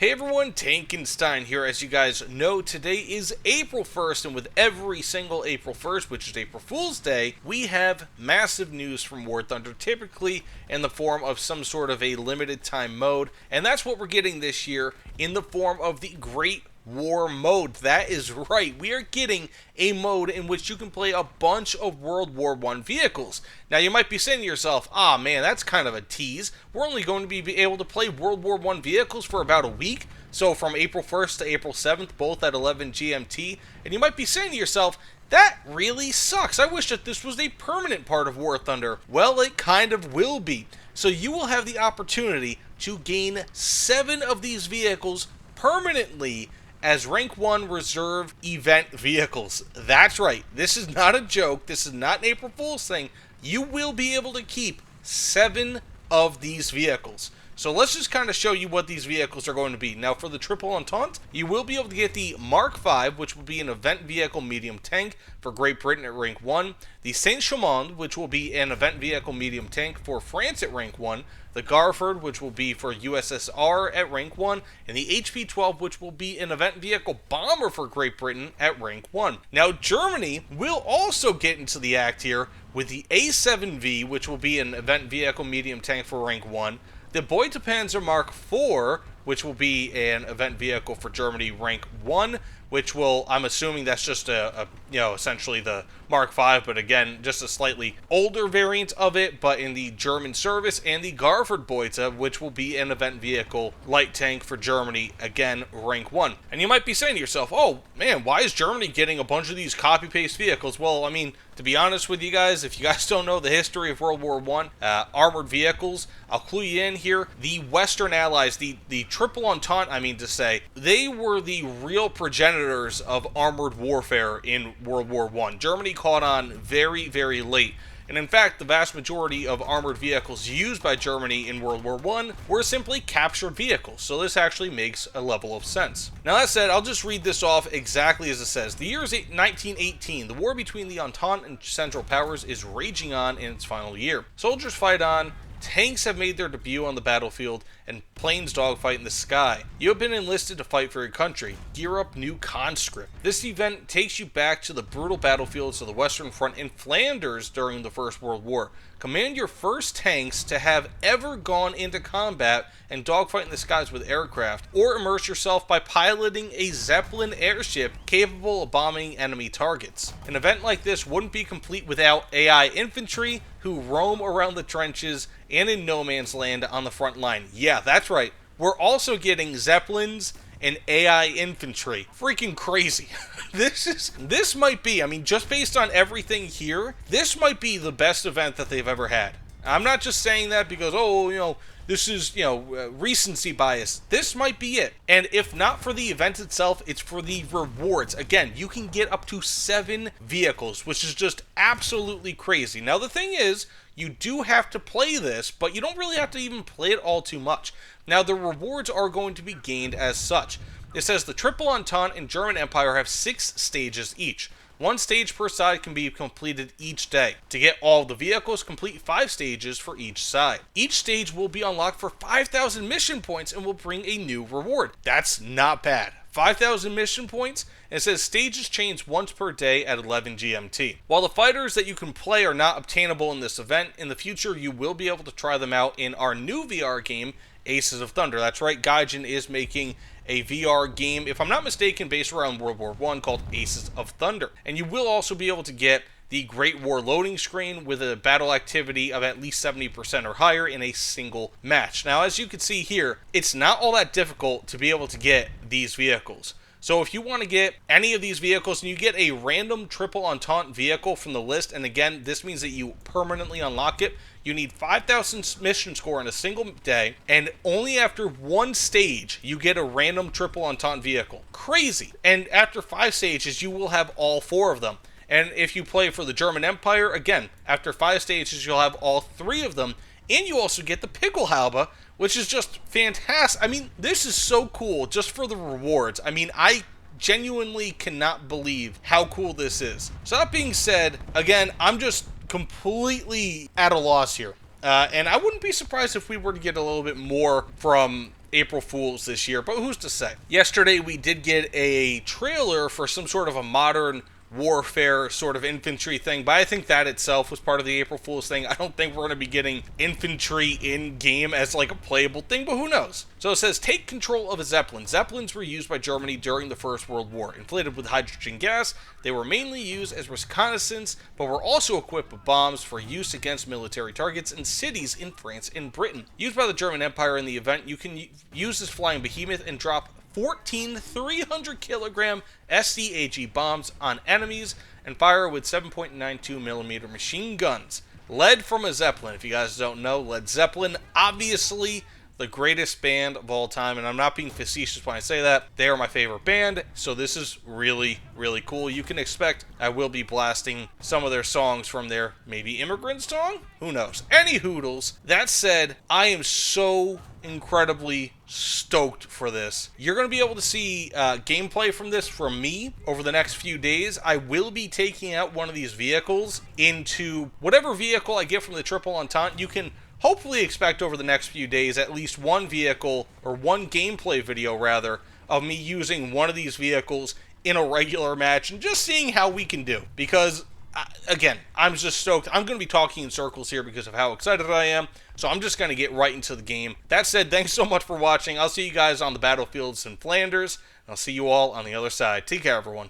Hey everyone, Tankenstein here. As you guys know, today is April 1st, and with every single April 1st, which is April Fool's Day, we have massive news from War Thunder, typically in the form of some sort of a limited time mode, and that's what we're getting this year in the form of the Great War mode. That is right, we are getting a mode in which you can play a bunch of World War I vehicles. Now you might be saying to yourself, ah man, that's kind of a tease. We're only going to be able to play World War I vehicles for about a week, so from April 1st to April 7th, both at 11 GMT, and you might be saying to yourself, that really sucks. I wish that this was a permanent part of War Thunder. Well, it kind of will be. So you will have the opportunity to gain 7 of these vehicles permanently as Rank 1 Reserve Event Vehicles. That's right, this is not a joke, this is not an April Fool's thing. You will be able to keep 7 of these vehicles. So let's just kind of show you what these vehicles are going to be. Now for the Triple Entente, you will be able to get the Mark V, which will be an event vehicle medium tank for Great Britain at rank 1, the Saint-Chamond, which will be an event vehicle medium tank for France at rank 1, the Garford, which will be for USSR at rank 1, and the HP-12, which will be an event vehicle bomber for Great Britain at rank 1. Now Germany will also get into the act here with the A7V, which will be an event vehicle medium tank for rank 1, the Beutepanzer Mark IV, which will be an event vehicle for Germany rank 1, which will, I'm assuming that's just essentially the Mark V, but again, just a slightly older variant of it, but in the German service, and the Garford Beute, which will be an event vehicle light tank for Germany, again, rank 1. And you might be saying to yourself, oh man, why is Germany getting a bunch of these copy-paste vehicles? Well, I mean, to be honest with you guys, if you guys don't know the history of World War I, armored vehicles, I'll clue you in here. The Western Allies, the Triple Entente, I mean to say, they were the real progenitors of armored warfare in World War I. Germany caught on very, very late. And in fact, the vast majority of armored vehicles used by Germany in World War I were simply captured vehicles, so this actually makes a level of sense. Now that said, I'll just read this off exactly as it says. The year is 1918. The war between the Entente and Central Powers is raging on in its final year. Soldiers fight on, tanks have made their debut on the battlefield, and planes dogfight in the sky. You have been enlisted to fight for your country. Gear up, new conscript. This event takes you back to the brutal battlefields of the Western Front in Flanders during the First World War. Command your first tanks to have ever gone into combat and dogfight in the skies with aircraft, or immerse yourself by piloting a Zeppelin airship capable of bombing enemy targets. An event like this wouldn't be complete without AI infantry who roam around the trenches and in no man's land on the front line. Yeah, that's right. We're also getting Zeppelins and AI infantry. Freaking crazy. This might be, I mean, just based on everything here, this might be the best event that they've ever had. I'm not just saying that because, this is, recency bias. This might be it. And if not for the event itself, it's for the rewards. Again, you can get up to 7 vehicles, which is just absolutely crazy. Now, the thing is, you do have to play this, but you don't really have to even play it all too much. Now, the rewards are going to be gained as such. It says the Triple Entente and German Empire have 6 stages each. 1 stage per side can be completed each day. To get all the vehicles, complete 5 stages for each side. Each stage will be unlocked for 5,000 mission points and will bring a new reward. That's not bad. 5,000 mission points, and it says stages change once per day at 11 GMT. While the fighters that you can play are not obtainable in this event, in the future you will be able to try them out in our new VR game, Aces of Thunder. That's right, Gaijin is making a VR game, if I'm not mistaken, based around World War I called Aces of Thunder. And you will also be able to get the Great War loading screen with a battle activity of at least 70% or higher in a single match. Now, as you can see here, it's not all that difficult to be able to get these vehicles. So if you want to get any of these vehicles and you get a random Triple Entente vehicle from the list, and again, this means that you permanently unlock it, you need 5,000 mission score in a single day, and only after 1 stage, you get a random Triple Entente vehicle. Crazy! And after 5 stages, you will have all 4 of them. And if you play for the German Empire, again, after 5 stages, you'll have all 3 of them, and you also get the Pickelhaube, which is just fantastic. I mean, this is so cool just for the rewards. I mean, I genuinely cannot believe how cool this is. So that being said, again, I'm just completely at a loss here. And I wouldn't be surprised if we were to get a little bit more from April Fools this year, but who's to say? Yesterday we did get a trailer for some sort of a modern warfare sort of infantry thing, but I think that itself was part of the April Fool's thing. I don't think we're going to be getting infantry in-game as like a playable thing, but who knows? So it says, take control of a Zeppelin. Zeppelins were used by Germany during the First World War. Inflated with hydrogen gas, they were mainly used as reconnaissance, but were also equipped with bombs for use against military targets in cities in France and Britain. Used by the German Empire in the event, you can use this flying behemoth and drop 14 300-kilogram SDAG bombs on enemies and fire with 7.92mm machine guns. Led from a Zeppelin. If you guys don't know, Led Zeppelin, obviously the greatest band of all time, and I'm not being facetious when I say that. They are my favorite band, so this is really, really cool. You can expect I will be blasting some of their songs from their maybe Immigrant song? Who knows? Any hoodles. That said, I am so incredibly stoked for this. You're going to be able to see gameplay from this from me over the next few days. I will be taking out one of these vehicles into whatever vehicle I get from the Triple Entente. You can hopefully expect over the next few days at least one vehicle, or one gameplay video rather, of me using one of these vehicles in a regular match and just seeing how we can do. Because, again, I'm just stoked. I'm going to be talking in circles here because of how excited I am. So I'm just going to get right into the game. That said, thanks so much for watching. I'll see you guys on the battlefields in Flanders. And I'll see you all on the other side. Take care, everyone.